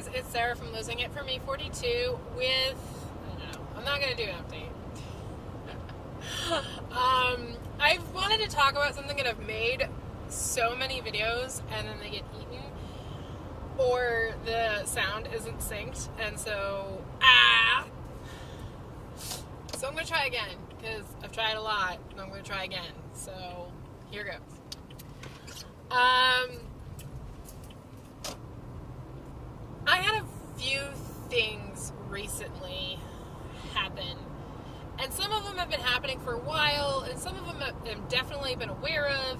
guys, it's Sarah from Losing It For Me 42 with, I don't know, I'm not going to do an update. I wanted to talk about something that I've made so many videos and then they get eaten or the sound isn't synced, and so, So I'm going to try again because I've tried a lot and I'm going to try again. So here goes. I had a few things recently happen, and some of them have been happening for a while, and some of them I've definitely been aware of,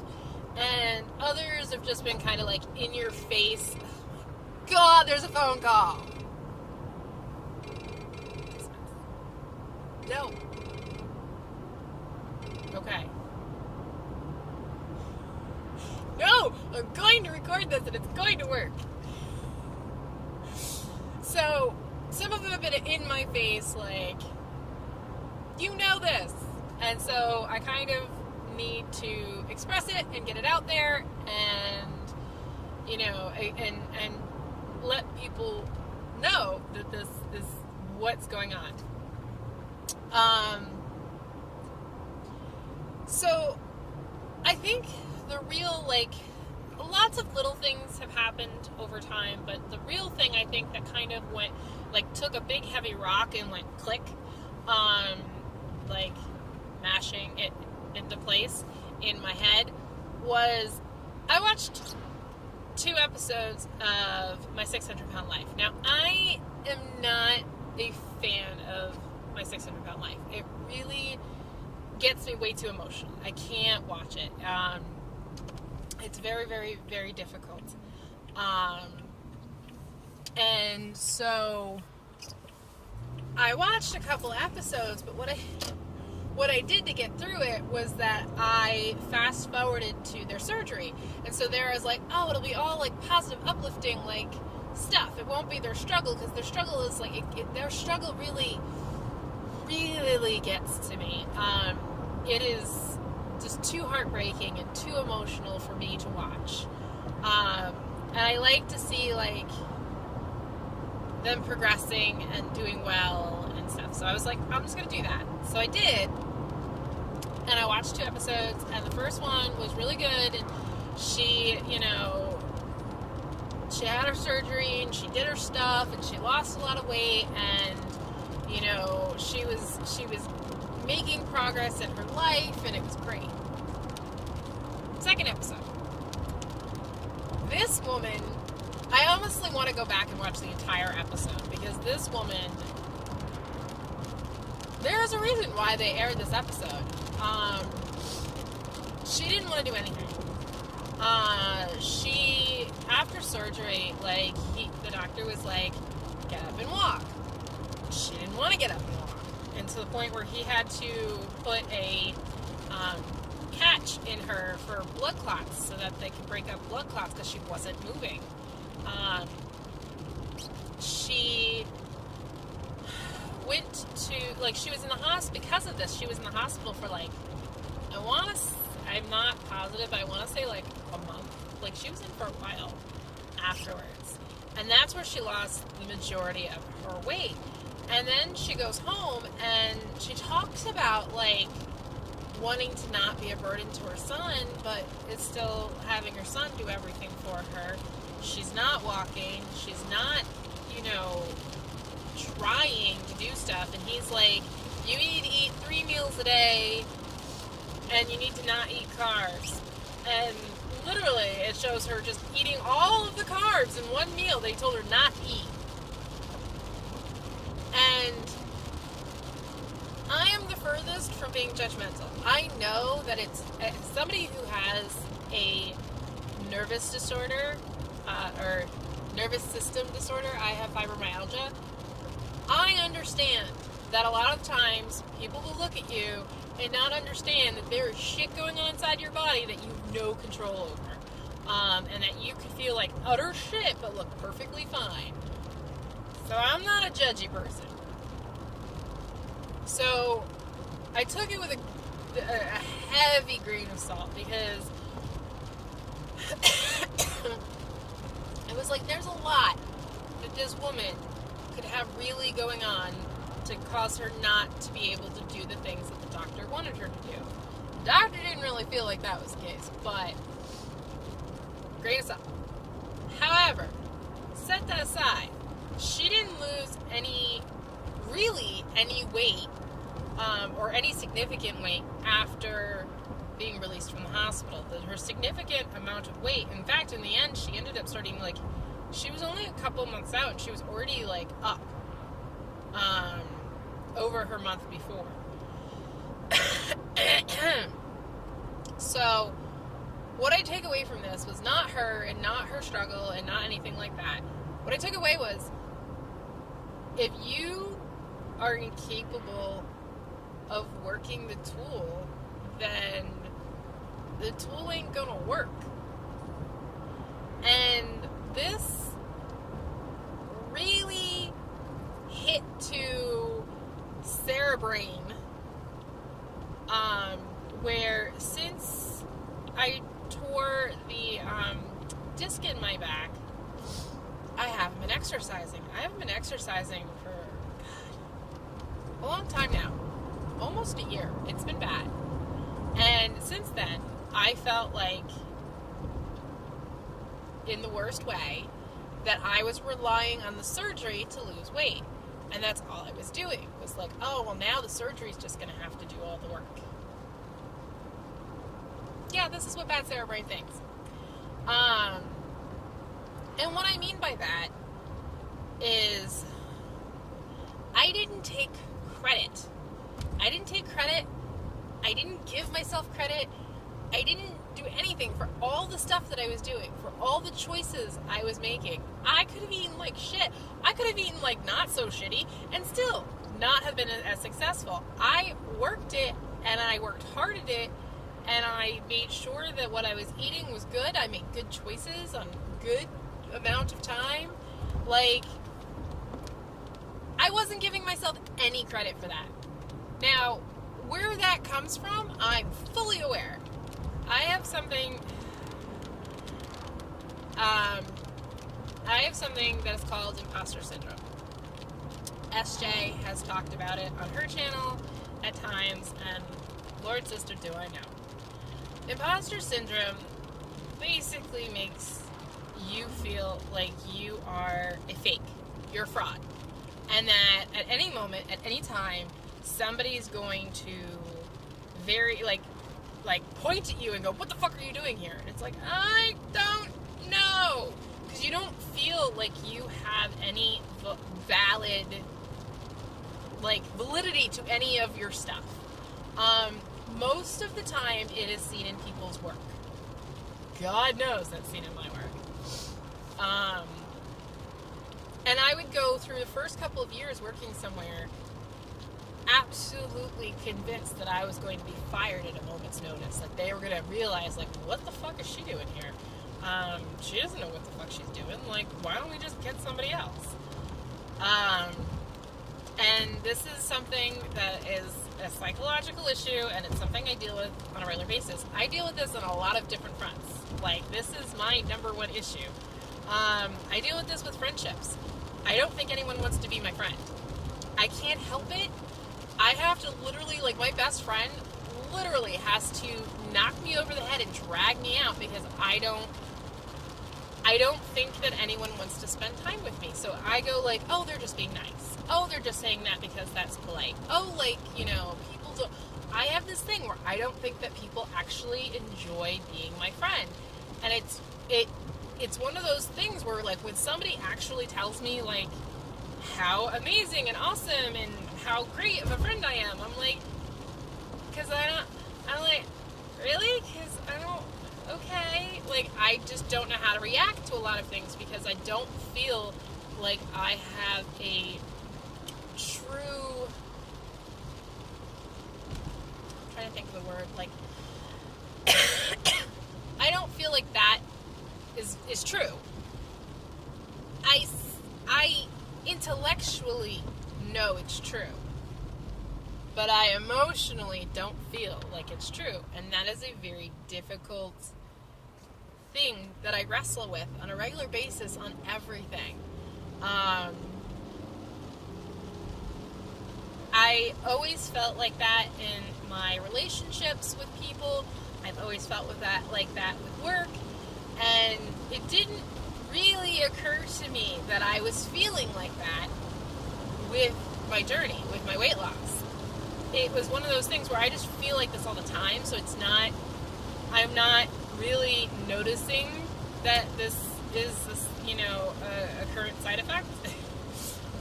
and others have just been kind of like in your face. God, there's a phone call. No. Okay. No! I'm going to record this and it's going to work. So, some of them have been in my face, like, you know this. And so I kind of need to express it and get it out there and, you know, and let people know that this is what's going on. So I think the real, like, lots of little things have happened over time, but the real thing I think that kind of went, like, took a big heavy rock and went click, like, mashing it into place in my head was I watched 2 episodes of My 600-Pound Life. Now, I am not a fan of My 600-Pound Life. It really gets me way too emotional. I can't watch it. It's very, very, very difficult. And so I watched a couple episodes, but what I did to get through it was that I fast forwarded to their surgery. And so there I was like, oh, it'll be all like positive, uplifting, like, stuff. It won't be their struggle, because their struggle is like, their struggle really, really gets to me. It is just too heartbreaking and too emotional for me to watch. And I like to see, like, them progressing and doing well and stuff. So I was like, I'm just going to do that. So I did. And I watched 2 episodes, and the first one was really good, and she, you know, she had her surgery, and she did her stuff, and she lost a lot of weight, and, you know, she was making progress in her life, and it was great. Second episode. This woman, I honestly want to go back and watch the entire episode, because this woman, there is a reason why they aired this episode. She didn't want to do anything. She, after surgery, like, the doctor was like, get up and walk. She didn't want to get up and walk. And to the point where he had to put a catch in her for blood clots so that they could break up blood clots because she wasn't moving. She went to, like, she was in the hospital because of this. She was in the hospital for, like, I'm not positive, but I want to say, like, a month. Like, she was in for a while afterwards. And that's where she lost the majority of her weight. And then she goes home and she talks about, like, wanting to not be a burden to her son, but is still having her son do everything for her. She's not walking. She's not, you know, trying to do stuff. And he's like, you need to eat 3 meals a day, and you need to not eat carbs. And literally, it shows her just eating all of the carbs in one meal they told her not to eat. And I am the furthest from being judgmental. I know that it's somebody who has a nervous disorder, or nervous system disorder. I have fibromyalgia. I understand that a lot of times people will look at you and not understand that there is shit going on inside your body that you have no control over. And that you could feel like utter shit but look perfectly fine. So I'm not a judgy person. So I took it with a heavy grain of salt, because it was like, there's a lot that this woman could have really going on to cause her not to be able to do the things that the doctor wanted her to do. The doctor didn't really feel like that was the case, but grain of salt. However, set that aside, she didn't lose any weight, or any significant weight after being released from the hospital. Her significant amount of weight, in fact, in the end, she ended up starting, like, she was only a couple months out, and she was already, like, up, over her month before. So, what I take away from this was not her, and not her struggle, and not anything like that. What I took away was, if you are incapable of working the tool, then the tool ain't gonna work. And this really hit to Sarah brain, where since I tore the disc in my back, I haven't been exercising. I haven't been exercising for a long time now. Almost a year. It's been bad. And since then, I felt like, in the worst way, that I was relying on the surgery to lose weight. And that's all I was doing. Was like, oh, well, now the surgery's just going to have to do all the work. Yeah, this is what bad Sarah brain thinks. And what I mean by that is, I didn't take credit. I didn't take credit. I didn't give myself credit. I didn't do anything for all the stuff that I was doing, for all the choices I was making. I could have eaten like shit. I could have eaten like not so shitty and still not have been as successful. I worked it, and I worked hard at it, and I made sure that what I was eating was good. I made good choices on good amount of time. Like, I wasn't giving myself any credit for that. Now, where that comes from, I'm fully aware. I have something that is called Imposter Syndrome. SJ has talked about it on her channel at times, and Lord Sister do I know. Imposter Syndrome basically makes you feel like you are a fake. You're a fraud. And that at any moment, at any time, somebody's going to very, like point at you and go, what the fuck are you doing here? And it's like, I don't know. Because you don't feel like you have any valid, like, validity to any of your stuff. Most of the time, it is seen in people's work. God knows that's seen in my work. And I would go through the first couple of years working somewhere absolutely convinced that I was going to be fired at a moment's notice. Like, they were going to realize, like, what the fuck is she doing here? She doesn't know what the fuck she's doing. Like, why don't we just get somebody else? And this is something that is a psychological issue, and it's something I deal with on a regular basis. I deal with this on a lot of different fronts. Like, this is my number one issue. I deal with this with friendships. I don't think anyone wants to be my friend. I can't help it. I have to literally, like, my best friend literally has to knock me over the head and drag me out because I don't think that anyone wants to spend time with me. So I go like, oh, they're just being nice. Oh, they're just saying that because that's polite. Oh, like, you know, people don't. I have this thing where I don't think that people actually enjoy being my friend. And it's one of those things where, like, when somebody actually tells me, like, how amazing and awesome and how great of a friend I am, I'm like, I'm like, really? Because I don't, okay. Like, I just don't know how to react to a lot of things because I don't feel like I have a true, I'm trying to think of the word, like, I don't feel like that is true. I intellectually know it's true, but I emotionally don't feel like it's true, and that is a very difficult thing that I wrestle with on a regular basis on everything. I always felt like that in my relationships with people. I've always felt like that with work. And it didn't really occur to me that I was feeling like that with my journey, with my weight loss. It was one of those things where I just feel like this all the time, so I'm not really noticing that this is, a current side effect.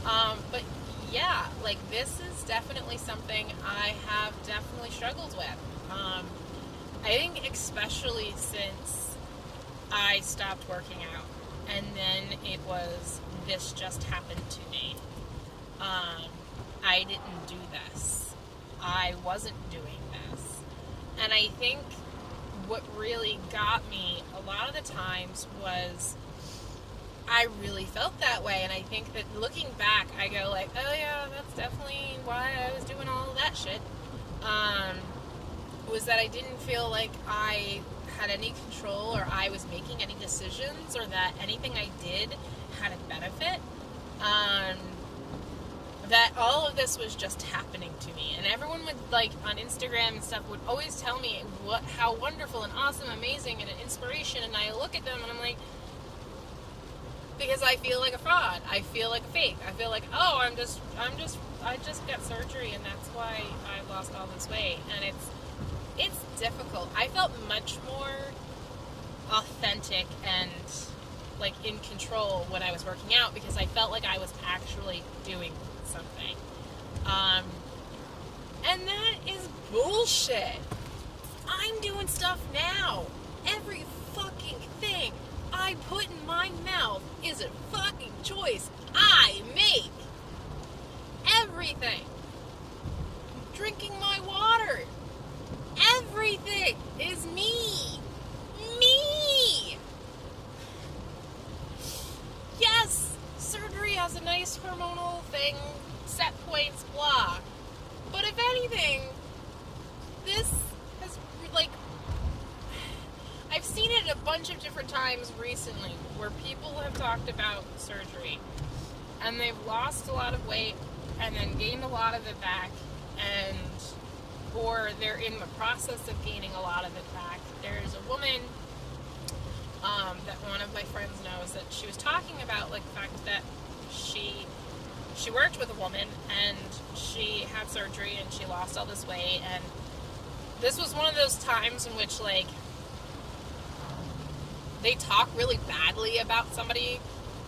But yeah, like, this is definitely something I have definitely struggled with. I think especially since I stopped working out, and then it was, this just happened to me. I didn't do this. I wasn't doing this. And I think what really got me a lot of the times was I really felt that way. And I think that looking back, I go like, oh yeah, that's definitely why I was doing all of that shit. Was that I didn't feel like I had any control, or I was making any decisions, or that anything I did had a benefit. That all of this was just happening to me. And everyone would, like, on Instagram and stuff, would always tell me how wonderful and awesome, amazing, and an inspiration. And I look at them and I'm like, because I feel like a fraud. I feel like a fake. I feel like, oh, I just got surgery and that's why I lost all this weight. And it's difficult. I felt much more authentic and like in control when I was working out, because I felt like I was actually doing something. And that is bullshit. I'm doing stuff now. Every fucking thing I put in my mouth is a fucking choice I make. Everything. Drinking my water. Everything is me. Me. Yes, surgery has a nice hormonal thing, set points, blah. But if anything, this has, like, I've seen it a bunch of different times recently where people have talked about surgery and they've lost a lot of weight and then gained a lot of it back, or they're in the process of gaining a lot of it back. There's a woman that one of my friends knows, that she was talking about, like, the fact that she worked with a woman and she had surgery and she lost all this weight, and this was one of those times in which, like, they talk really badly about somebody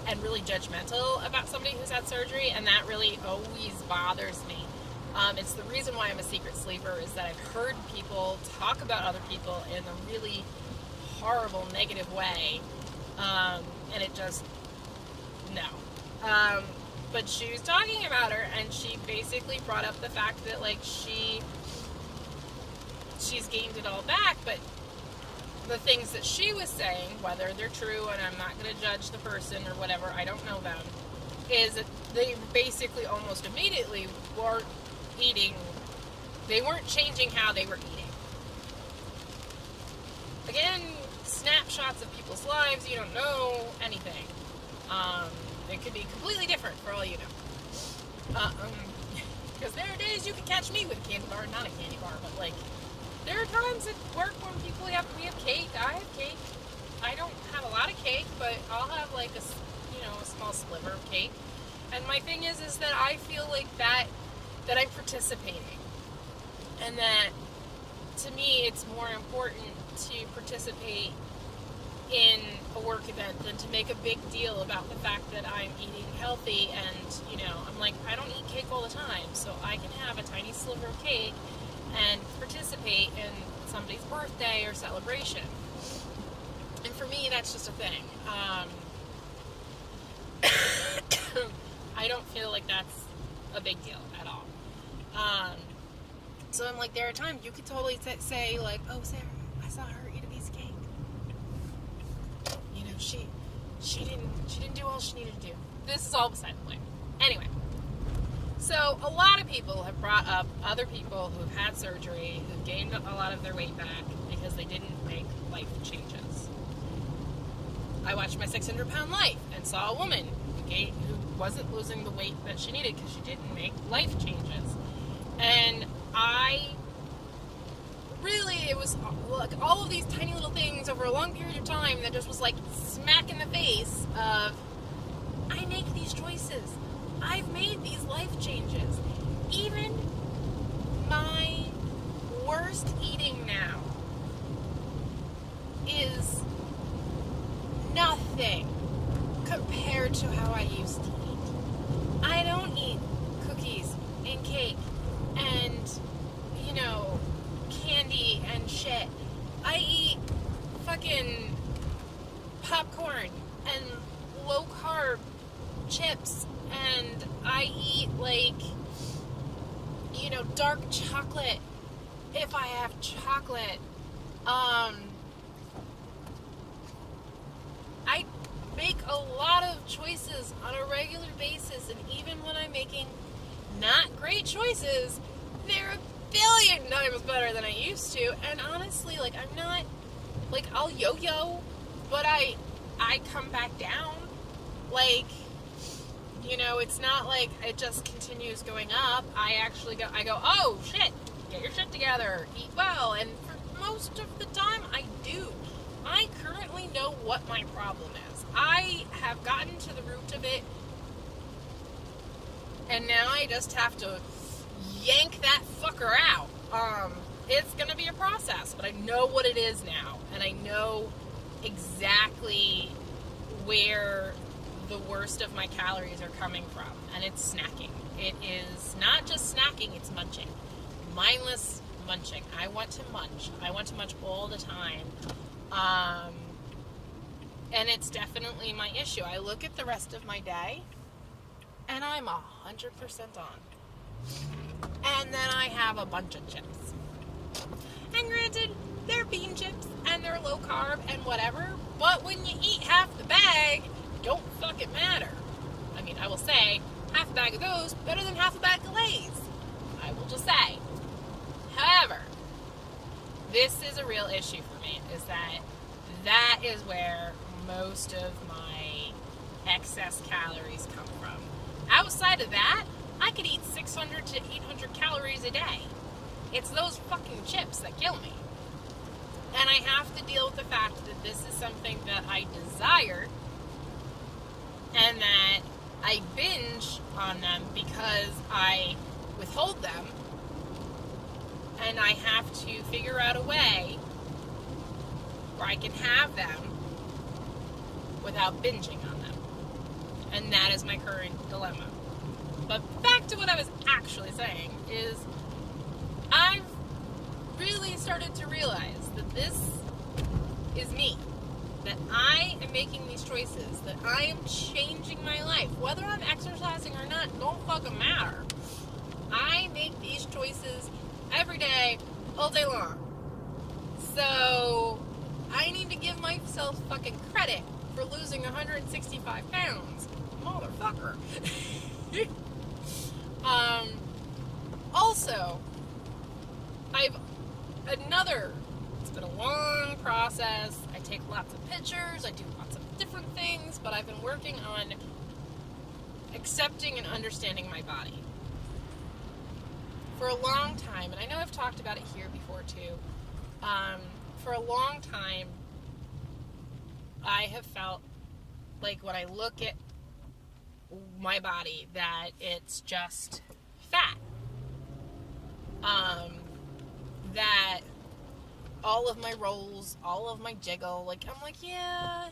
and really judgmental about somebody who's had surgery, and that really always bothers me. It's the reason why I'm a secret sleeper, is that I've heard people talk about other people in a really horrible, negative way, and it just, no. But she was talking about her, and she basically brought up the fact that, like, she's gained it all back, but the things that she was saying, whether they're true, and I'm not going to judge the person or whatever, I don't know them, is that they basically almost immediately weren't eating, they weren't changing how they were eating. Again, snapshots of people's lives, you don't know anything. It could be completely different for all you know. Because there are days you can catch me with a candy bar, not a candy bar, but, like, there are times at work when we have cake. I have cake. I don't have a lot of cake, but I'll have, like, a small sliver of cake. And my thing is that I feel like that I'm participating. And that, to me, it's more important to participate in a work event than to make a big deal about the fact that I'm eating healthy. And, I'm like, I don't eat cake all the time, so I can have a tiny sliver of cake and participate in somebody's birthday or celebration. And for me, that's just a thing. I don't feel like that's a big deal at all. So I'm like, there are times you could totally say, like, oh, Sarah, I saw her eat a piece of cake. She didn't do all she needed to do. This is all beside the point. Anyway. So a lot of people have brought up other people who've had surgery, who've gained a lot of their weight back because they didn't make life changes. I watched My 600-Pound Life and saw a woman who wasn't losing the weight that she needed because she didn't make life changes. And it was like all of these tiny little things over a long period of time that just was like smack in the face of, I make these choices. I've made these life changes. Even my worst eating now is nothing compared to how I used to eat. I don't eat cookies and cake and, candy and shit. I eat fucking popcorn and low carb chips, and I eat dark chocolate if I have chocolate. I make a lot of choices on a regular basis, and even when I'm making not great choices, they're a billion times better than I used to. And honestly, I'm not, I'll yo-yo, but I come back down. It's not like it just continues going up. I go, oh shit, get your shit together, eat well, and for most of the time, I do. I currently know what my problem is. I have gotten to the root of it, and now I just have to yank that fucker out. It's gonna be a process, but I know what it is now, and I know exactly where the worst of my calories are coming from, and it's snacking. It is not just snacking, it's munching. Mindless munching. I want to munch. I want to munch all the time. And it's definitely my issue. I look at the rest of my day, and I'm 100% on. And then I have a bunch of chips. And granted, they're bean chips, and they're low carb, and whatever, but when you eat half the bag, it don't fucking matter. I mean, I will say, half a bag of those, better than half a bag of Lay's. I will just say. However, this is a real issue for me, is that is where most of my excess calories come from. Outside of that, I could eat 600 to 800 calories a day. It's those fucking chips that kill me. And I have to deal with the fact that this is something that I desire, and that I binge on them because I withhold them, and I have to figure out a way where I can have them without binging on them. And that is my current dilemma. But back to what I was actually saying is, I've really started to realize that this is me. That I am making these choices. That I am changing my life. Whether I'm exercising or not, don't fucking matter. I make these choices every day, all day long. So, I need to give myself fucking credit for losing 165 pounds. Motherfucker. Also, it's been a long process. I take lots of pictures, I do lots of different things, but I've been working on accepting and understanding my body. For a long time, and I know I've talked about it here before too, for a long time, I have felt like when I look at my body that it's just fat. That all of my rolls, all of my jiggle, I'm like, yeah,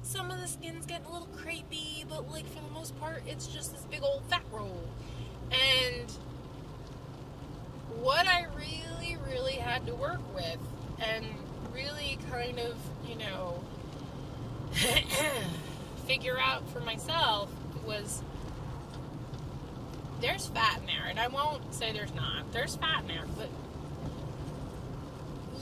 some of the skin's getting a little crepey, but for the most part, it's just this big old fat roll. And what I really, really had to work with, and really kind of, figure out for myself, was there's fat in there, and I won't say there's not. There's fat in there, but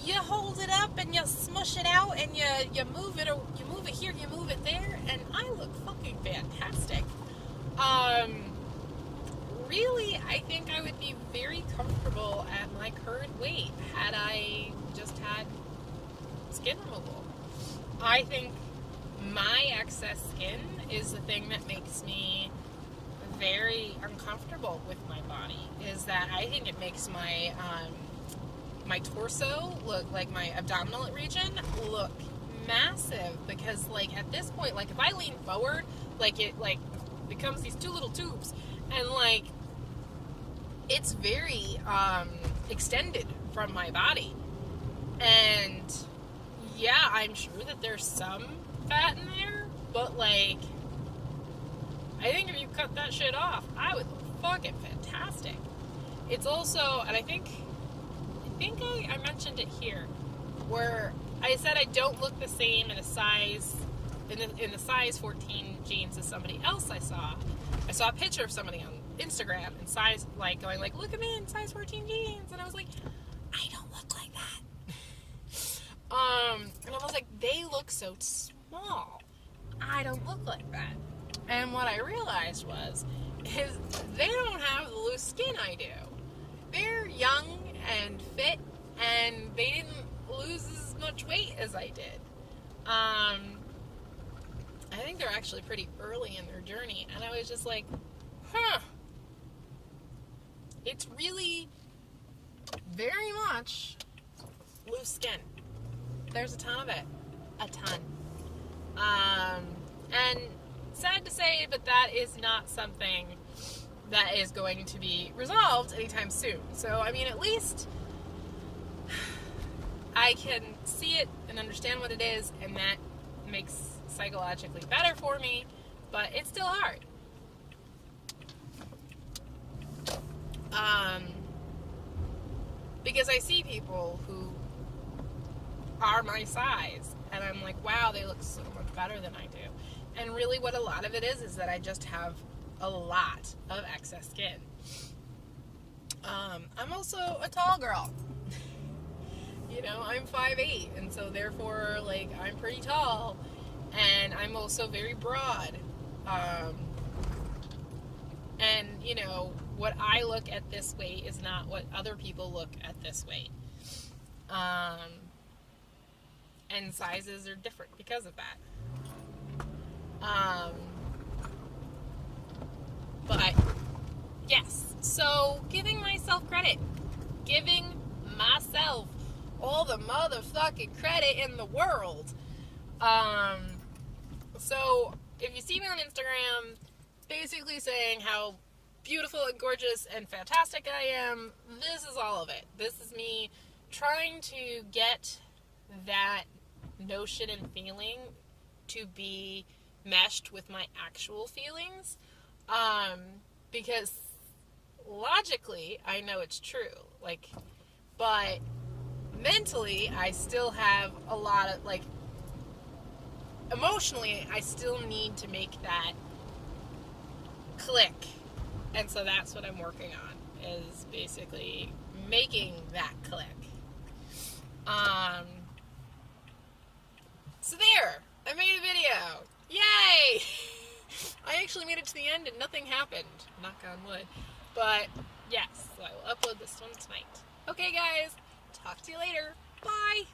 you hold it up and you smush it out and you move it, or you move it here, you move it there, and I look fucking fantastic. Really, I think I would be very comfortable at my current weight had I just had skin removal. I think my excess skin is the thing that makes me very uncomfortable with my body is that I think it makes my my torso look, like my abdominal region, look massive, because like at this point, like if I lean forward, like it like becomes these two little tubes, and like it's very extended from my body. And yeah, I'm sure that there's some fat in there, but like I think if you cut that shit off, I would look fucking fantastic. It's also, and I think I mentioned it here, where I said I don't look the same in a size, in the size 14 jeans as somebody else I saw. I saw a picture of somebody on Instagram in size, like going like, look at me in size 14 jeans, and I was like, I don't look like that. And I was like, they look so small. I don't look like that. And what I realized is they don't have the loose skin I do. They're young and fit, and they didn't lose as much weight as I did. I think they're actually pretty early in their journey, and I was just like, it's really very much loose skin. There's a ton of it. A ton. And sad to say, but that is not something that is going to be resolved anytime soon. So, I mean, at least I can see it and understand what it is, and that makes psychologically better for me, but it's still hard. Because I see people who are my size, and I'm like, wow, they look so much better than I do. And really what a lot of it is that I just have a lot of excess skin. I'm also a tall girl. You know, I'm 5'8", and so therefore, like, I'm pretty tall, and I'm also very broad. And, you know, what I look at this weight is not what other people look at this weight. And sizes are different because of that. But, yes, so giving myself credit. Giving myself all the motherfucking credit in the world. So, if you see me on Instagram, basically saying how beautiful and gorgeous and fantastic I am, this is all of it. This is me trying to get that notion and feeling to be meshed with my actual feelings, because logically I know it's true, like, but mentally I still have a lot of, like, emotionally I still need to make that click, and so that's what I'm working on, is basically making that click. So there, I made a video. Yay! I actually made it to the end and nothing happened. Knock on wood. But, yes, so I will upload this one tonight. Okay, guys, talk to you later. Bye!